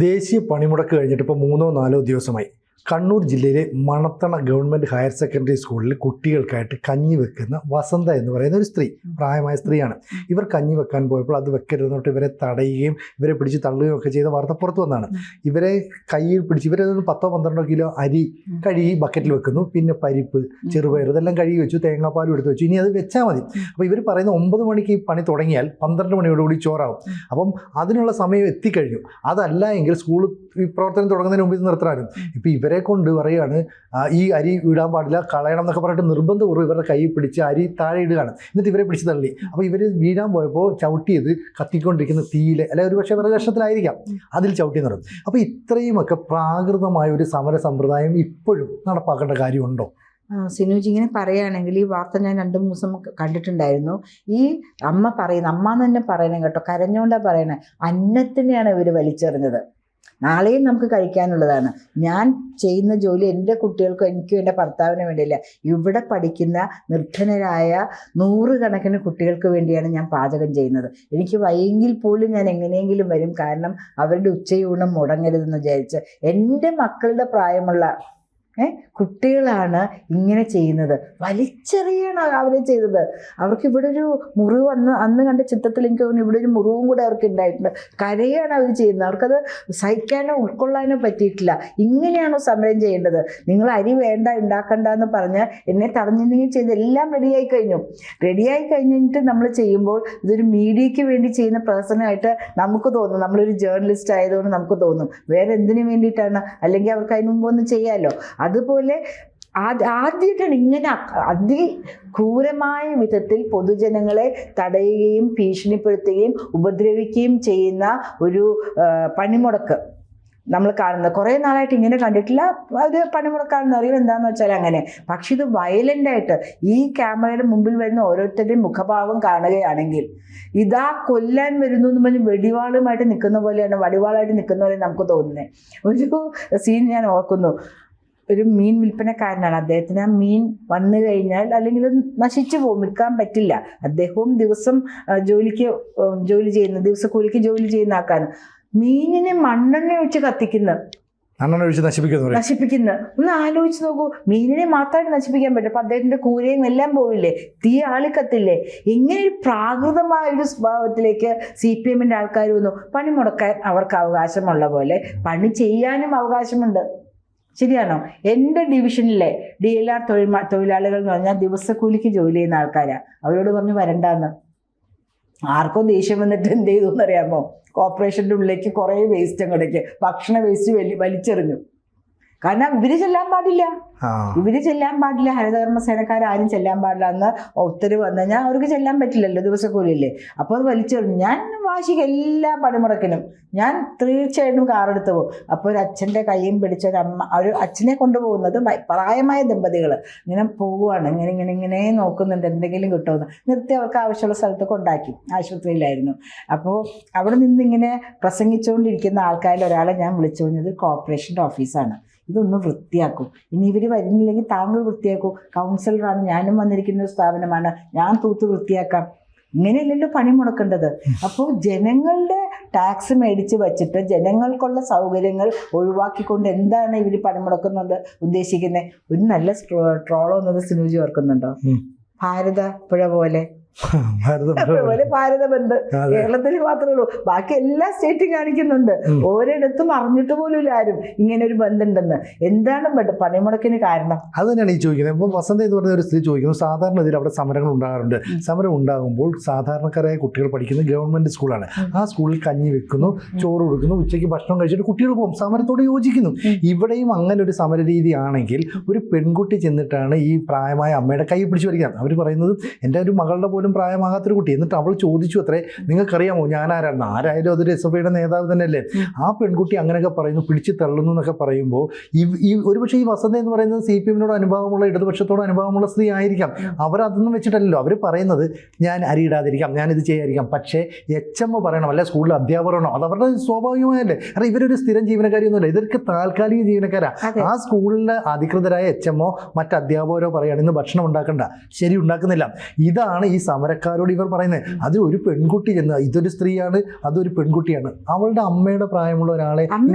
ദേശീയ പണിമുടക്ക് കഴിഞ്ഞിട്ട് ഇപ്പോൾ 3-4 ദിവസമായി കണ്ണൂർ ജില്ലയിലെ മണത്തണ ഗവൺമെൻറ് ഹയർ സെക്കൻഡറി സ്കൂളിൽ കുട്ടികൾക്കായിട്ട് കഞ്ഞി വെക്കുന്ന വസന്ത എന്ന് പറയുന്ന ഒരു സ്ത്രീ, പ്രായമായ സ്ത്രീയാണ്. ഇവർ കഞ്ഞി വെക്കാൻ പോയപ്പോൾ അത് വെക്കരുതെന്നിട്ട് ഇവരെ തടയുകയും ഇവരെ പിടിച്ച് തള്ളുകയും ഒക്കെ ചെയ്ത വാർത്ത പുറത്തു വന്നതാണ്. ഇവരെ കയ്യിൽ പിടിച്ച് ഇവരെ 10-12 കിലോ അരി കഴുകി ബക്കറ്റിൽ വെക്കുന്നു, പിന്നെ പരിപ്പ്, ചെറുപയർ ഇതെല്ലാം കഴുകി വെച്ചു, തേങ്ങാപ്പാലും എടുത്ത് വെച്ചു. ഇനി അത് വെച്ചാൽ മതി. അപ്പോൾ ഇവർ പറയുന്ന 9 മണിക്ക് ഈ പണി തുടങ്ങിയാൽ 12 മണിയോടുകൂടി ചോറാവും. അപ്പം അതിനുള്ള സമയം എത്തിക്കഴിഞ്ഞു. അതല്ല എങ്കിൽ സ്കൂൾ പ്രവർത്തനം തുടങ്ങുന്നതിന് മുമ്പ് ഇത് നിർത്തണം. ഇപ്പോൾ ഇവരെ കൊണ്ട് പറയുകയാണ് ഈ അരി ഇടാൻ പാടില്ല, കളയണം എന്നൊക്കെ പറഞ്ഞിട്ട് നിർബന്ധപൂർവ്വം ഇവരുടെ കൈ പിടിച്ച് അരി താഴെ ഇടുകയാണ്. എന്നിട്ട് ഇവരെ പിടിച്ച് തള്ളി. അപ്പോൾ ഇവർ വീഴാൻ പോയപ്പോൾ ചവിട്ടിയത് കത്തിക്കൊണ്ടിരിക്കുന്ന തീയിൽ, അല്ലെങ്കിൽ ഒരു പക്ഷേ വിറക് കഷ്ണത്തിലായിരിക്കാം, അതിൽ ചവിട്ടി നിർത്തും. അപ്പോൾ ഇത്രയുമൊക്കെ പ്രാകൃതമായ ഒരു സമര സമ്പ്രദായം ഇപ്പോഴും നടപ്പാക്കേണ്ട കാര്യമുണ്ടോ? സിനുജി ഇങ്ങനെ പറയുകയാണെങ്കിൽ ഈ വാർത്ത ഞാൻ 2-3 ദിവസം കണ്ടിട്ടുണ്ടായിരുന്നു. ഈ അമ്മ എന്ന് തന്നെ പറയണം കേട്ടോ, കരഞ്ഞോണ്ടാ പറയണേ. അന്നത്തിനെയാണ് ഇവർ വലിച്ചെറിഞ്ഞത്. നാളെയും നമുക്ക് കഴിക്കാനുള്ളതാണ്. ഞാൻ ചെയ്യുന്ന ജോലി എൻ്റെ കുട്ടികൾക്കും എനിക്കും എൻ്റെ ഭർത്താവിന് വേണ്ടിയില്ല, ഇവിടെ പഠിക്കുന്ന നിർധനരായ 100 കണക്കിന് കുട്ടികൾക്ക് വേണ്ടിയാണ് ഞാൻ പാചകം ചെയ്യുന്നത്. എനിക്ക് വയ്യെങ്കിൽ പോലും ഞാൻ എങ്ങനെയെങ്കിലും വരും, കാരണം അവരുടെ ഉച്ചയൂണം മുടങ്ങരുതെന്ന് വിചാരിച്ച്. എൻ്റെ മക്കളുടെ പ്രായമുള്ള കുട്ടികളാണ് ഇങ്ങനെ ചെയ്യുന്നത്. വലിച്ചെറിയാണ് അവരെ ചെയ്തത്. അവർക്ക് ഇവിടെ ഒരു മുറിവ് അന്ന് കണ്ട ചിത്രത്തിൽ എനിക്ക് തോന്നുന്നു ഇവിടെ ഒരു മുറിവും കൂടെ അവർക്ക് ഉണ്ടായിട്ടുണ്ട്. കരയാണ് അവർ ചെയ്യുന്നത്. അവർക്കത് സഹിക്കാനോ ഉൾക്കൊള്ളാനോ പറ്റിയിട്ടില്ല. ഇങ്ങനെയാണോ സമരം ചെയ്യേണ്ടത്? നിങ്ങൾ അരി വേണ്ട, ഉണ്ടാക്കണ്ട എന്ന് പറഞ്ഞ് എന്നെ തടഞ്ഞെങ്കിൽ ചെയ്ത് എല്ലാം റെഡിയായി കഴിഞ്ഞിട്ട് നമ്മൾ ചെയ്യുമ്പോൾ ഇതൊരു മീഡിയയ്ക്ക് വേണ്ടി ചെയ്യുന്ന പേഴ്സണായിട്ട് നമുക്ക് തോന്നും. നമ്മളൊരു ജേർണലിസ്റ്റ് ആയതുകൊണ്ട് നമുക്ക് തോന്നും വേറെ എന്തിനു വേണ്ടിയിട്ടാണ്, അല്ലെങ്കിൽ അവർക്ക് അതിന് മുമ്പ് ഒന്ന് ചെയ്യാമല്ലോ. അതുപോലെ ആദ്യമായിട്ടാണ് ഇങ്ങനെ അതിക്രൂരമായ വിധത്തിൽ പൊതുജനങ്ങളെ തടയുകയും ഭീഷണിപ്പെടുത്തുകയും ഉപദ്രവിക്കുകയും ചെയ്യുന്ന ഒരു പണിമുടക്ക് നമ്മൾ കാണുന്നത്. കുറേ നാളായിട്ട് ഇങ്ങനെ കണ്ടിട്ടില്ല. അത് പണിമുടക്കാണെന്ന് അറിയും, എന്താണെന്ന് വെച്ചാൽ അങ്ങനെ. പക്ഷെ ഇത് വയലൻ്റായിട്ട് ഈ ക്യാമറയുടെ മുമ്പിൽ വരുന്ന ഓരോരുത്തരുടെയും മുഖഭാവം കാണുകയാണെങ്കിൽ ഇതാ കൊല്ലാൻ വരുന്നു എന്ന് പറഞ്ഞ് വടിവാളായിട്ട് നിൽക്കുന്ന പോലെ നമുക്ക് തോന്നുന്നത്. ഒരു സീൻ ഞാൻ ഓർക്കുന്നു. ഒരു മീൻ വിൽപ്പനക്കാരനാണ്. അദ്ദേഹത്തിന് ആ മീൻ വന്നു കഴിഞ്ഞാൽ അല്ലെങ്കിൽ നശിച്ചു പോകും, വിൽക്കാൻ പറ്റില്ല. അദ്ദേഹവും ദിവസക്കൂലിക്ക് ജോലി ചെയ്യുന്ന ആൾക്കാരാണ്. മീനിനെ മണ്ണെണ്ണ ഒഴിച്ച് നശിപ്പിക്കുന്നു. ഒന്ന് ആലോചിച്ച് നോക്കൂ. മീനിനെ മാത്രമായിട്ട് നശിപ്പിക്കാൻ പറ്റും. അപ്പൊ അദ്ദേഹത്തിന്റെ കൂരയും എല്ലാം പോവില്ലേ, തീ ആളിക്കത്തില്ലേ? ഇങ്ങനെ ഒരു പ്രാകൃതമായ ഒരു സ്വഭാവത്തിലേക്ക് CPM ആൾക്കാർ വന്നു. പണി മുടക്കാൻ അവർക്ക് അവകാശമുള്ള പോലെ പണി ചെയ്യാനും അവകാശമുണ്ട്. ശരിയാണോ? എൻ്റെ ഡിവിഷനിലെ DLR തൊഴിലാളികൾ എന്ന് പറഞ്ഞാൽ ദിവസക്കൂലിക്ക് ജോലി ചെയ്യുന്ന ആൾക്കാരാണ്. അവരോട് പറഞ്ഞു വരണ്ടാന്ന്. ആർക്കും ദേഷ്യം വന്നിട്ട് എന്ത് ചെയ്തു എന്നറിയാമോ? കോർപ്പറേഷൻ്റെ ഉള്ളിലേക്ക് കുറേ വേസ്റ്റ് അങ്ങോട്ടേക്ക്, ഭക്ഷണ വേസ്റ്റ് വലിച്ചെറിഞ്ഞു. കാരണം ഇവര് ചെല്ലാൻ പാടില്ല. ഹരിതകർമ്മ സേനക്കാരും ചെല്ലാൻ പാടില്ല എന്ന് ഉത്തരവ് വന്നു കഴിഞ്ഞാൽ അവർക്ക് ചെല്ലാൻ പറ്റില്ലല്ലോ, ദിവസക്കൂലിയല്ലേ. അപ്പോൾ അത് വലിച്ചെറിഞ്ഞു. ഞാൻ വാശിക്ക് എല്ലാ പണിമുടക്കിനും ഞാൻ തീർച്ചയായിട്ടും കാറെടുത്ത് പോകും. അപ്പോൾ ഒരു അച്ഛൻ്റെ കൈയും പിടിച്ച ഒരു അച്ഛനെ കൊണ്ടുപോകുന്നത് പ്രായമായ ദമ്പതികൾ ഇങ്ങനെ പോവുകയാണ്. ഇങ്ങനെ നോക്കുന്നുണ്ട് എന്തെങ്കിലും കിട്ടുമെന്ന്. നിർത്തി അവർക്ക് ആവശ്യമുള്ള സ്ഥലത്ത് കൊണ്ടാക്കി. ആശുപത്രിയിലായിരുന്നു. അപ്പോൾ അവിടെ നിന്ന് ഇങ്ങനെ പ്രസംഗിച്ചുകൊണ്ടിരിക്കുന്ന ആൾക്കാരിൽ ഒരാളെ ഞാൻ വിളിച്ചു പറഞ്ഞത് കോർപ്പറേഷൻ്റെ ഓഫീസാണ്, ഇതൊന്ന് വൃത്തിയാക്കൂ. ഇനി ഇവർ വരുന്നില്ലെങ്കിൽ താങ്കൾ വൃത്തിയാക്കൂ. കൗൺസിലറാണ്, ഞാനും വന്നിരിക്കുന്ന ഒരു സ്ഥാപനമാണ്, ഞാൻ തൂത്ത് വൃത്തിയാക്കാം. ഇങ്ങനെയല്ലല്ലോ പണി മുടക്കേണ്ടത്. അപ്പോൾ ജനങ്ങളുടെ ടാക്സ് മേടിച്ച് വച്ചിട്ട് ജനങ്ങൾക്കുള്ള സൗകര്യങ്ങൾ ഒഴിവാക്കിക്കൊണ്ട് എന്താണ് ഇവർ പണിമുടക്കുന്നത് ഉദ്ദേശിക്കുന്നത്? ഒരു നല്ല ട്രോൾ വന്നത് സിനുജി ഓർക്കുന്നുണ്ടോ? ഭാരതപ്പുഴ പോലെ ഭാരതബന്ദ് കേരളത്തിൽ മാത്രമേ ഉള്ളൂ, ബാക്കി എല്ലാ സ്റ്റേറ്റും കാണിക്കുന്നുണ്ട്. ഓരോരിടത്തും അറിഞ്ഞിട്ട് പോലും ഇല്ല ആരും ഇങ്ങനെ ഒരു ബന്ധമുണ്ടെന്ന്. എന്താണ് പണിമുടക്കിന് കാരണം? അത് തന്നെയാണ് ഈ ചോദിക്കുന്നത്. ഇപ്പോൾ വസന്ത എന്ന് പറഞ്ഞ ഒരു സ്ത്രീ ചോദിക്കുന്നു, സാധാരണ ഇതിൽ അവിടെ സമരങ്ങൾ ഉണ്ടാകാറുണ്ട്. സമരം ഉണ്ടാകുമ്പോൾ സാധാരണക്കാരായ കുട്ടികൾ പഠിക്കുന്ന ഗവൺമെൻറ് സ്കൂളാണ്. ആ സ്കൂളിൽ കഞ്ഞി വെക്കുന്നു, ചോറ് കൊടുക്കുന്നു, ഉച്ചയ്ക്ക് ഭക്ഷണം കഴിച്ചിട്ട് കുട്ടികൾ പോകും, സമരത്തോട് യോജിക്കുന്നു. ഇവിടെയും അങ്ങനെ ഒരു സമര രീതി ആണെങ്കിൽ ഒരു പെൺകുട്ടി ചെന്നിട്ടാണ് ഈ പ്രായമായ അമ്മയുടെ കൈ പിടിച്ച് വലിക്കുന്നത്. അവർ പറയുന്നത് എൻ്റെ ഒരു മകളുടെ പോലും പ്രായമാകാത്തൊരു കുട്ടി. എന്നിട്ട് അവൾ ചോദിച്ചു അത്രേ, നിങ്ങൾക്കറിയാമോ ഞാൻ ആരായാലും അതൊരു SFIയുടെ നേതാവ് തന്നെയല്ലേ. ആ പെൺകുട്ടി അങ്ങനെയൊക്കെ പറയുന്നു, പിടിച്ച് തള്ളുന്നു എന്നൊക്കെ പറയുമ്പോൾ ഈ ഒരുപക്ഷെ ഈ വസന്ത എന്ന് പറയുന്നത് CPM അനുഭവമുള്ള, ഇടതുപക്ഷത്തോട് അനുഭവമുള്ള സ്ത്രീ ആയിരിക്കാം. അവരതൊന്നും വെച്ചിട്ടല്ലോ അവർ പറയുന്നത്. ഞാൻ അരിയിടാതിരിക്കാം, ഞാനിത് ചെയ്യാതിരിക്കാം, പക്ഷേ HM പറയണം, അല്ലെ സ്കൂളിൽ അധ്യാപകരാണോ, അത് അവരുടെ സ്വാഭാവികമായല്ലേ. കാരണം ഇവരൊരു സ്ഥിരം ജീവനക്കാരിയൊന്നുമില്ല, ഇതൊക്കെ താൽക്കാലിക ജീവനക്കാരാണ്. ആ സ്കൂളിലെ അധികൃതരായ HMO മറ്റ് അധ്യാപകരോ പറയുകയാണ് ഇന്ന് ഭക്ഷണം ഉണ്ടാക്കണ്ട, ശരി ഉണ്ടാക്കുന്നില്ല. ഇതാണ് ഈ സമരക്കാരോട് ഇവർ പറയുന്നത്. അത് ഒരു പെൺകുട്ടി ചെന്ന് ഇതൊരു സ്ത്രീയാണ്, അതൊരു പെൺകുട്ടിയാണ്, അവളുടെ അമ്മയുടെ പ്രായമുള്ള ഒരാളെ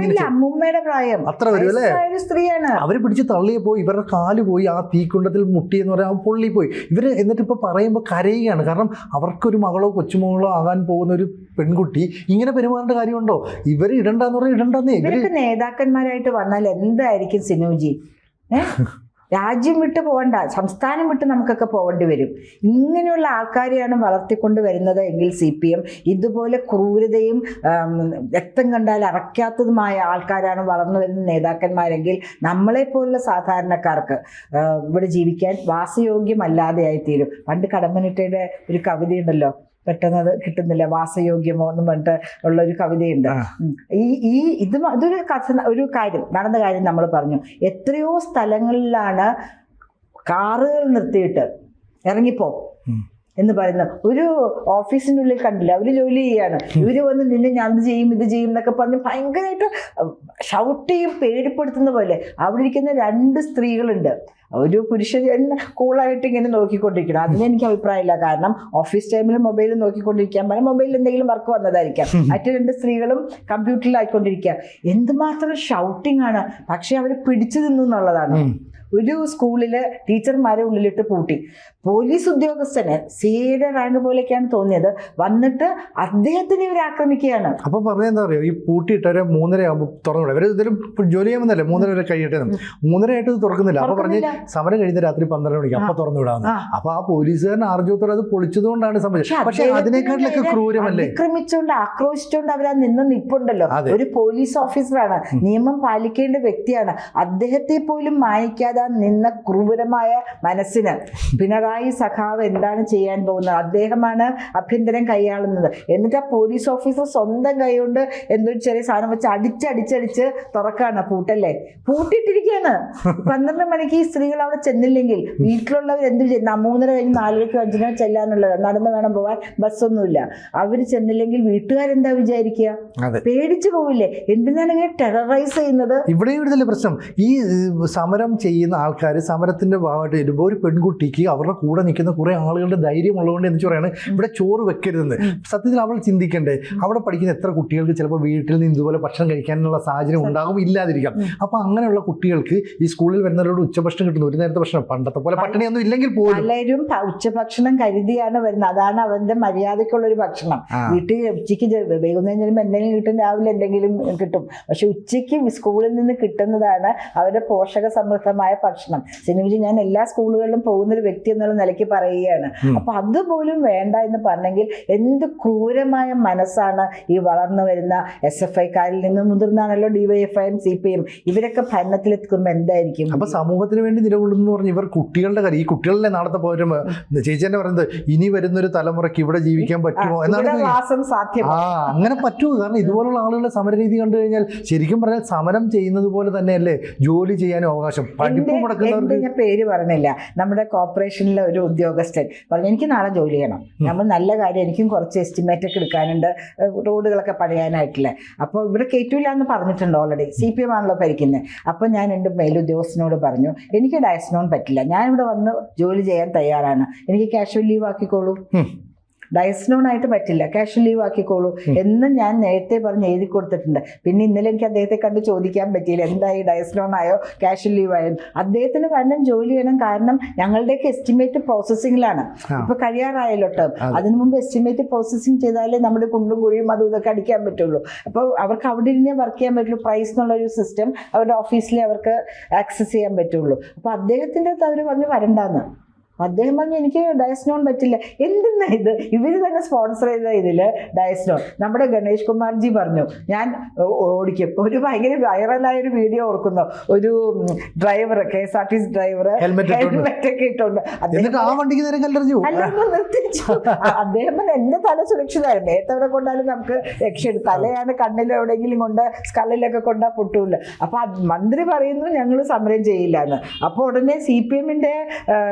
അമ്മൂമ്മയുടെ പ്രായം അത്ര വരും അല്ലേ, സ്ത്രീയാണ്. അവര് പിടിച്ച് തള്ളിയപ്പോൾ ഇവരുടെ കാല് പോയി ആ തീക്കുണ്ടത്തിൽ മുട്ടി എന്ന് പറയാൻ പൊള്ളിപ്പോയി. ഇവർ എന്നിട്ട് ഇപ്പോൾ പറയുമ്പോൾ കരയുകയാണ്. കാരണം അവർക്കൊരു മകളോ കൊച്ചുമകളോ ആകാൻ പോകുന്ന ഒരു പെൺകുട്ടി ഇങ്ങനെ പെരുമാറേണ്ട കാര്യമുണ്ടോ? ഇവർ ഇടണ്ടെന്ന് പറഞ്ഞാൽ ഇടണ്ടെന്നേ. ഇവർക്ക് നേതാക്കന്മാരായിട്ട് വന്നാൽ എന്തായിരിക്കും സിനോജി? രാജ്യം വിട്ട് പോകണ്ട, സംസ്ഥാനം വിട്ട് നമുക്കൊക്കെ പോകേണ്ടി വരും. ഇങ്ങനെയുള്ള ആൾക്കാരെയാണ് വളർത്തിക്കൊണ്ട് വരുന്നത് എങ്കിൽ CPM ഇതുപോലെ ക്രൂരതയും രക്തം കണ്ടാൽ അറയ്ക്കാത്തതുമായ ആൾക്കാരാണ് വളർന്നു വരുന്ന നേതാക്കന്മാരെങ്കിൽ നമ്മളെപ്പോലുള്ള സാധാരണക്കാർക്ക് ഇവിടെ ജീവിക്കാൻ വാസയോഗ്യമല്ലാതെയായിത്തീരും. പണ്ട് കടമ്മനിട്ടയുടെ ഒരു കവിതയുണ്ടല്ലോ, പെട്ടെന്ന് അത് കിട്ടുന്നില്ല, വാസയോഗ്യമോ എന്ന് പറഞ്ഞിട്ട് ഉള്ള ഒരു കവിതയുണ്ട്. ഇതൊരു ഒരു കാര്യം നടന്ന കാര്യം നമ്മൾ പറഞ്ഞു. എത്രയോ സ്ഥലങ്ങളിലാണ് കാറുകൾ നിർത്തിയിട്ട് ഇറങ്ങിപ്പോ എന്ന് പറയുന്നത്. ഒരു ഓഫീസിൻ്റെ ഉള്ളിൽ കണ്ടില്ല, അവർ ജോലി ചെയ്യാണ്, ഇവർ വന്ന് നിന്നെ ഞാൻ ഇത് ചെയ്യും ഇത് ചെയ്യും എന്നൊക്കെ പറഞ്ഞ് ഭയങ്കരമായിട്ട് ഷൗട്ട് ചെയ്യും, പേടിപ്പെടുത്തുന്ന പോലെ. അവിടെ ഇരിക്കുന്ന 2 സ്ത്രീകളുണ്ട്. ഒരു പുരുഷൻ കൂളായിട്ട് ഇങ്ങനെ നോക്കിക്കൊണ്ടിരിക്കണം. അതിനെനിക്ക് അഭിപ്രായമില്ല. കാരണം ഓഫീസ് ടൈമിൽ മൊബൈൽ നോക്കിക്കൊണ്ടിരിക്കാൻ പറയാം, മൊബൈലിൽ എന്തെങ്കിലും വർക്ക് വന്നതായിരിക്കാം. മറ്റു 2 സ്ത്രീകളും കമ്പ്യൂട്ടറിലായിക്കൊണ്ടിരിക്കുക. എന്തുമാത്രം ഷൗട്ടിംഗ് ആണ്. പക്ഷെ അവർ പിടിച്ചു നിന്നു എന്നുള്ളതാണ്. ഒരു സ്കൂളിൽ ടീച്ചർമാരെ ഉള്ളിലിട്ട് പൂട്ടി. പോലീസ് ഉദ്യോഗസ്ഥന് സിയുടെ റാങ്ക് പോലെയൊക്കെയാണ് തോന്നിയത്, വന്നിട്ട് അദ്ദേഹത്തിനെ ഇവർ ആക്രമിക്കുകയാണ്. അപ്പൊ പറഞ്ഞെന്താ പറയുക, ഈ പൂട്ടിയിട്ടവരെ 3:30 ആകുമ്പോൾ തുറന്നുകൂടെ, ഇവർ ഇതിലും ജോലി ചെയ്യാമെന്നല്ലേ 3:30 വരെ കഴിയട്ടെ, 3:30 ആയിട്ട് തുറക്കുന്നില്ല. അപ്പൊ പറഞ്ഞ് സമരം കഴിഞ്ഞ രാത്രി 12 മണിക്ക് അപ്പൊ തുറന്നു വിടാമെന്ന്. അപ്പൊ ആ പോലീസുകാരൻ ആർജവത്തോടെ അത് പൊളിച്ചതുകൊണ്ടാണ് സംഭവിച്ചത്. പക്ഷെ അതിനേക്കാട്ടിലൊക്കെ ക്രൂരമല്ലേ, ആക്രമിച്ചുകൊണ്ട് ആക്രോശിച്ചുകൊണ്ട് അവരാ നിൽപ്പുണ്ടല്ലോ. ഒരു പോലീസ് ഓഫീസറാണ്, നിയമം പാലിക്കേണ്ട വ്യക്തിയാണ്. അദ്ദേഹത്തെ പോലും മാനിക്കാതെ നിന്ന ക്രൂരമായ മനസ്സിന് പിണറായി സഖാവ് എന്താണ് ചെയ്യാൻ പോകുന്നത്? അദ്ദേഹമാണ് ആഭ്യന്തരം കൈയാളുന്നത്. എന്നിട്ട് ആ പോലീസ് ഓഫീസർ സ്വന്തം കൈ കൊണ്ട് എന്തൊരു ചെറിയ സാധനം വെച്ച് അടിച്ചടിച്ചടിച്ച് തുറക്കാണ്. പൂട്ടല്ലേ, പൂട്ടിയിട്ടിരിക്കുകയാണ്. 12 മണിക്ക് ഈ സ്ത്രീകൾ അവിടെ ചെന്നില്ലെങ്കിൽ വീട്ടിലുള്ളവർ എന്ത് ചെയ്യും? 3:30 കഴിഞ്ഞ് 4:00 5:00 ചെല്ലാനുള്ളത്, നടന്ന് വേണം പോകാൻ, ബസ്സൊന്നുമില്ല. അവർ ചെന്നില്ലെങ്കിൽ വീട്ടുകാരെന്താ വിചാരിക്കുക? പേടിച്ചു പോവില്ലേ? എന്തിനാണ് ഇങ്ങനെ ടെററൈസ് ചെയ്യുന്നത്? ഇവിടെ ഇവിടുത്തെ പ്രശ്നം ഈ സമരം ചെയ്യുന്ന ആൾക്കാർ സമരത്തിന്റെ ഭാഗമായിട്ട് വരുമ്പോൾ ഒരു പെൺകുട്ടിക്ക് അവരുടെ കൂടെ നിൽക്കുന്ന കുറെ ആളുകളുടെ ധൈര്യം ഉള്ളതുകൊണ്ട് എന്ന് പറയാണ് ഇവിടെ ചോറ് വെക്കരുതെന്ന്. സത്യത്തിൽ അവൾ ചിന്തിക്കണ്ടേ, അവിടെ പഠിക്കുന്ന എത്ര കുട്ടികൾക്ക് ചിലപ്പോൾ വീട്ടിൽ നിന്ന് ഇതുപോലെ ഭക്ഷണം കഴിക്കാനുള്ള സാഹചര്യം ഉണ്ടാകും, ഇല്ലാതിരിക്കാം. അപ്പൊ അങ്ങനെയുള്ള കുട്ടികൾക്ക് ഈ സ്കൂളിൽ വരുന്നവരോട് ഉച്ചഭക്ഷണം കിട്ടുന്നു, ഒരു നേരത്തെ ഭക്ഷണം, പണ്ടത്തെ പോലെ പട്ടിണിയൊന്നും ഇല്ലെങ്കിൽ പോലും പലരും ഉച്ചഭക്ഷണം കരുതിയാണ് വരുന്നത്. അതാണ് അവന്റെ മര്യാദക്കുള്ളൊരു ഭക്ഷണം. വീട്ടിൽ ഉച്ചയ്ക്ക് വൈകുന്നേരം ചെല്ലുമ്പോൾ എന്തെങ്കിലും കിട്ടും, രാവിലെ എന്തെങ്കിലും കിട്ടും. പക്ഷെ ഉച്ചയ്ക്ക് സ്കൂളിൽ നിന്ന് കിട്ടുന്നതാണ് അവരുടെ പോഷക സമൃദ്ധമായ ഭക്ഷണം. സിനിമയിൽ ഞാൻ എല്ലാ സ്കൂളുകളിലും പോകുന്നൊരു വ്യക്തി എന്നുള്ള നിലയ്ക്ക് പറയുകയാണ്. അപ്പൊ അതുപോലും വേണ്ട എന്ന് പറഞ്ഞെങ്കിൽ എന്ത് ക്രൂരമായ മനസ്സാണ് ഈ വളർന്നു വരുന്ന SFIക്കാരിൽ നിന്ന്. മുതിർന്നാണല്ലോ DYFI CPM, ഇവരൊക്കെ ഭരണത്തിലെത്തുമ്പോൾ എന്തായിരിക്കും? അപ്പൊ സമൂഹത്തിന് വേണ്ടി നിലകൊള്ളുന്നു പറഞ്ഞ് ഇവർ കുട്ടികളുടെ കാര്യം, ഈ കുട്ടികളുടെ നാളത്തെ പോരും ചേച്ചി തന്നെ പറയുന്നത് ഇനി വരുന്നൊരു തലമുറയ്ക്ക് ഇവിടെ ജീവിക്കാൻ പറ്റുമോ എന്നാണ്. അങ്ങനെ പറ്റുമോ? കാരണം ഇതുപോലുള്ള ആളുകളുടെ സമരരീതി കണ്ടു കഴിഞ്ഞാൽ ശരിക്കും പറഞ്ഞാൽ സമരം ചെയ്യുന്നത് പോലെ തന്നെയല്ലേ ജോലി ചെയ്യാനും അവകാശം. ഞാൻ പേര് പറഞ്ഞില്ല, നമ്മുടെ കോർപ്പറേഷനിലെ ഒരു ഉദ്യോഗസ്ഥൻ പറഞ്ഞു എനിക്ക് നാളെ ജോലി ചെയ്യണം, നമ്മൾ നല്ല കാര്യം, എനിക്കും കുറച്ച് എസ്റ്റിമേറ്റ് ഒക്കെ എടുക്കാനുണ്ട്, റോഡുകളൊക്കെ പണിയാനായിട്ടില്ല. അപ്പോൾ ഇവിടെ കയറ്റൂല എന്ന് പറഞ്ഞിട്ടുണ്ട് ഓൾറെഡി. CPM ആണല്ലോ ഭരിക്കുന്നത്. അപ്പോൾ ഞാൻ എൻ്റെ മേലുദ്യോഗസ്ഥനോട് പറഞ്ഞു എനിക്ക് ഡയസ്നോൺ പറ്റില്ല, ഞാനിവിടെ വന്ന് ജോലി ചെയ്യാൻ തയ്യാറാണ്, എനിക്ക് കാഷ്വൽ ലീവ് ആക്കിക്കോളൂ. ഡയസ്നോണായിട്ട് പറ്റില്ല, കാഷ്വൽ ലീവ് ആക്കിക്കോളൂ എന്ന് ഞാൻ നേരത്തെ പറഞ്ഞ് എഴുതി കൊടുത്തിട്ടുണ്ട്. പിന്നെ ഇന്നലെ എനിക്ക് അദ്ദേഹത്തെ കണ്ട് ചോദിക്കാൻ പറ്റിയില്ല എന്തായി, ഡയസ്നോൺ ആയോ കാഷ്വൽ ലീവ് ആയോ. അദ്ദേഹത്തിന് വരണം, ജോലി ചെയ്യണം. കാരണം ഞങ്ങളുടെയൊക്കെ എസ്റ്റിമേറ്റ് പ്രോസസ്സിങ്ങിലാണ്, ഇപ്പൊ കഴിയാറായല്ലോ ടേം. അതിനു മുമ്പ് എസ്റ്റിമേറ്റ് പ്രോസസ്സിങ് ചെയ്താലേ നമ്മുടെ കുണ്ടും കുഴിയും അതും ഇതൊക്കെ അടിക്കാൻ പറ്റുള്ളൂ. അപ്പോൾ അവർക്ക് അവിടെ ഇരുന്നേ വർക്ക് ചെയ്യാൻ പറ്റുള്ളൂ. പ്രൈസ് എന്നുള്ളൊരു സിസ്റ്റം അവരുടെ ഓഫീസിലേ അവർക്ക് ആക്സസ് ചെയ്യാൻ പറ്റുള്ളൂ. അപ്പോൾ അദ്ദേഹത്തിൻ്റെ അടുത്ത് അവർ പറഞ്ഞ് വരണ്ടാന്ന്. അദ്ദേഹം പറഞ്ഞു എനിക്ക് ഡയസ്നോൺ പറ്റില്ല. എന്തെന്നാ ഇത്? ഇവർ തന്നെ സ്പോൺസർ ചെയ്ത ഇതില് ഡയസ്നോൺ. നമ്മുടെ ഗണേഷ് കുമാർജി പറഞ്ഞു ഞാൻ ഓടിക്കും. ഒരു ഭയങ്കര വൈറലായ ഒരു വീഡിയോ ഓർക്കുന്നു, ഒരു ഡ്രൈവർ KSRTC ഡ്രൈവർ ഹെൽമെറ്റ് ഒക്കെ ഇട്ടുണ്ട്. നിർത്തിച്ചു. അദ്ദേഹം എന്റെ തല സുരക്ഷിതമായിരുന്നു, ഏത്തവിടെ കൊണ്ടാലും നമുക്ക് രക്ഷയെടുക്കും. തലയാണ് കണ്ണിലോ എവിടെയെങ്കിലും കൊണ്ട് സ്കള്ളിലൊക്കെ കൊണ്ടാ പൊട്ടൂല്ല. അപ്പൊ മന്ത്രി പറയുന്നു ഞങ്ങൾ സമരം ചെയ്യില്ല എന്ന്. അപ്പൊ ഉടനെ CPMന്റെ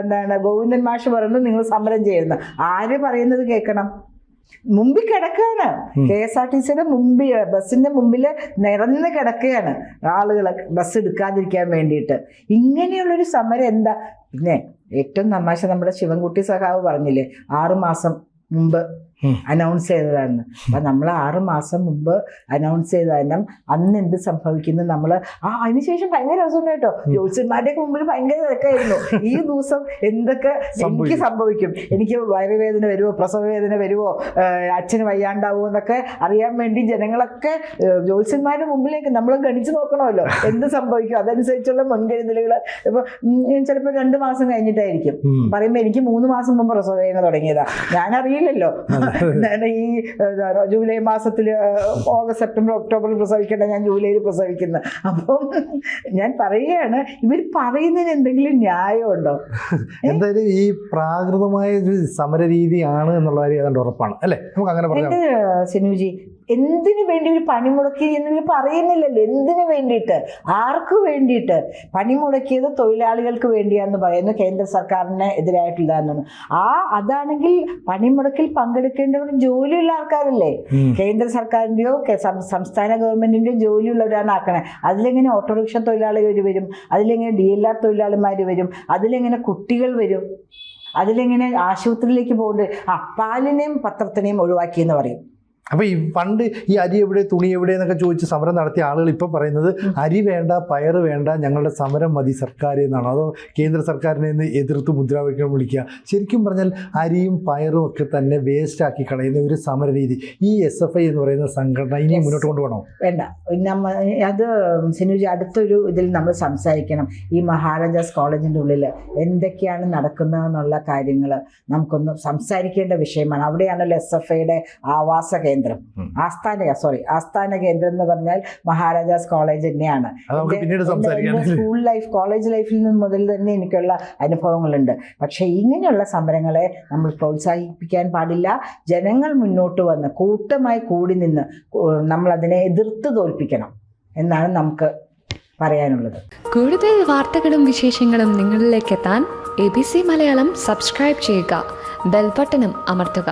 എന്താണ് ഗോവിന്ദൻ മാഷ് പറയുന്നത് നിങ്ങൾ സമരം ചെയ്യുന്നു. ആര് പറയുന്നത് കേൾക്കണം? മുമ്പിൽ കിടക്കുകയാണ്. KSRTCയുടെ മുമ്പിൽ, ബസ്സിന്റെ മുമ്പിൽ നിറഞ്ഞു കിടക്കുകയാണ് ആളുകൾ ബസ് എടുക്കാതിരിക്കാൻ വേണ്ടിയിട്ട്. ഇങ്ങനെയുള്ളൊരു സമരം എന്താ? പിന്നെ ഏറ്റവും തമാശ നമ്മുടെ ശിവൻകുട്ടി സഖാവ് പറഞ്ഞില്ലേ 6 മാസം മുമ്പ് അനൗൺസ് ചെയ്തതാണ്. അപ്പം നമ്മൾ 6 മാസം മുമ്പ് അനൗൺസ് ചെയ്തതാണ്. അന്ന് എന്ത് സംഭവിക്കുന്നു നമ്മൾ അതിനുശേഷം ഭയങ്കര രസമുണ്ട് കേട്ടോ. ജ്യോത്സ്യന്മാരുടെയൊക്കെ മുമ്പിൽ ഭയങ്കര തിരക്കായിരുന്നു. ഈ ദിവസം എന്തൊക്കെ എനിക്ക് സംഭവിക്കും, എനിക്ക് വയറുവേദന വരുമോ, പ്രസവ വേദന വരുമോ, അച്ഛന് വയ്യാണ്ടാവുമോ എന്നൊക്കെ അറിയാൻ വേണ്ടി ജനങ്ങളൊക്കെ ജ്യോത്സ്യന്മാരുടെ മുമ്പിലേക്ക് നമ്മൾ ഗണിച്ചു നോക്കണമല്ലോ എന്ത് സംഭവിക്കും. അതനുസരിച്ചുള്ള മുൻകരുതലുകൾ. ഇപ്പൊ ചിലപ്പോൾ 2 മാസം കഴിഞ്ഞിട്ടായിരിക്കും പറയുമ്പോൾ എനിക്ക് 3 മാസം മുമ്പ് പ്രസവ വേദന തുടങ്ങിയതാ, ഞാനറിയില്ലല്ലോ. ഈ ജൂലൈ മാസത്തിൽ ഓഗസ്റ്റ് സെപ്റ്റംബർ ഒക്ടോബറിൽ പ്രസവിക്കേണ്ട ഞാൻ ജൂലൈയിൽ പ്രസവിക്കുന്നത്. അപ്പം ഞാൻ പറയുകയാണ്, ഇവർ പറയുന്നതിന് എന്തെങ്കിലും ന്യായമുണ്ടോ? എന്തായാലും ഈ പ്രാകൃതമായ ഒരു സമര രീതിയാണ് എന്നുള്ള കാര്യം ഏതാണ്ട് ഉറപ്പാണ് അല്ലേ? നമുക്ക് അങ്ങനെ പറയാം. സിനുജി, എന്തിനു വേണ്ടി ഒരു പണിമുടക്കി എന്ന് പറയുന്നില്ലല്ലോ. എന്തിനു വേണ്ടിയിട്ട്, ആർക്ക് വേണ്ടിയിട്ട്? പണിമുടക്കിയത് തൊഴിലാളികൾക്ക് വേണ്ടിയാന്ന് പറയുന്നു, കേന്ദ്ര സർക്കാരിന് എതിരായിട്ടുള്ളതാണെന്ന്. അതാണെങ്കിൽ പണിമുടക്കിൽ പങ്കെടുക്കേണ്ടവർ ജോലിയുള്ള ആൾക്കാരല്ലേ? കേന്ദ്ര സർക്കാരിൻ്റെയോ സംസ്ഥാന ഗവൺമെന്റിന്റെയോ ജോലിയുള്ളവരാണ് ആക്കണേ. അതിലെങ്ങനെ ഓട്ടോറിക്ഷ തൊഴിലാളികൾ വരും? അതിലെങ്ങനെ DLR തൊഴിലാളിമാർ വരും? അതിലെങ്ങനെ കുട്ടികൾ വരും? അതിലെങ്ങനെ ആശുപത്രിയിലേക്ക് പോകുന്നത്? പാലിനെയും പത്രത്തിനെയും ഒഴിവാക്കിയെന്ന് പറയും. അപ്പോൾ ഈ പണ്ട് ഈ അരി എവിടെ, തുണി എവിടെ എന്നൊക്കെ ചോദിച്ച് സമരം നടത്തിയ ആളുകൾ ഇപ്പം പറയുന്നത് അരി വേണ്ട, പയറ് വേണ്ട, ഞങ്ങളുടെ സമരം മതി സർക്കാർ എന്നാണ്. അതോ കേന്ദ്ര സർക്കാരിനെ എതിർത്ത് മുദ്രാവാക്യം വിളിക്കുക? ശരിക്കും പറഞ്ഞാൽ അരിയും പയറും ഒക്കെ തന്നെ വേസ്റ്റ് ആക്കി കളയുന്ന ഒരു സമര രീതി ഈ SFI എന്ന് പറയുന്ന സംഘടന ഇനി മുന്നോട്ട് കൊണ്ടുപോകണോ? വേണ്ട. അത് സിനുജി അടുത്തൊരു ഇതിൽ നമ്മൾ സംസാരിക്കണം. ഈ മഹാരാജാസ് കോളേജിൻ്റെ ഉള്ളിൽ എന്തൊക്കെയാണ് നടക്കുന്നതെന്നുള്ള കാര്യങ്ങൾ നമുക്കൊന്ന് സംസാരിക്കേണ്ട വിഷയമാണ്. അവിടെയാണല്ലോ SFIയുടെ ആവാസ കേന്ദ്രം, ആസ്ഥാന കേന്ദ്രം എന്ന് പറഞ്ഞാൽ മഹാരാജാസ് കോളേജ് തന്നെയാണ്. സ്കൂൾ ലൈഫ്, കോളേജ് ലൈഫിൽ നിന്ന് മുതൽ തന്നെ എനിക്കുള്ള അനുഭവങ്ങളുണ്ട്. പക്ഷെ ഇങ്ങനെയുള്ള സമരങ്ങളെ നമ്മൾ പ്രോത്സാഹിപ്പിക്കാൻ പാടില്ല. ജനങ്ങൾ മുന്നോട്ട് വന്ന് കൂട്ടമായി കൂടി നിന്ന് നമ്മൾ അതിനെ എതിർത്ത് തോൽപ്പിക്കണം എന്നാണ് നമുക്ക് പറയാനുള്ളത്. കൂടുതൽ വാർത്തകളും വിശേഷങ്ങളും നിങ്ങളിലേക്ക് എത്താൻ ABC മലയാളം സബ്സ്ക്രൈബ് ചെയ്യുക, ബെൽ ബട്ടണും അമർത്തുക.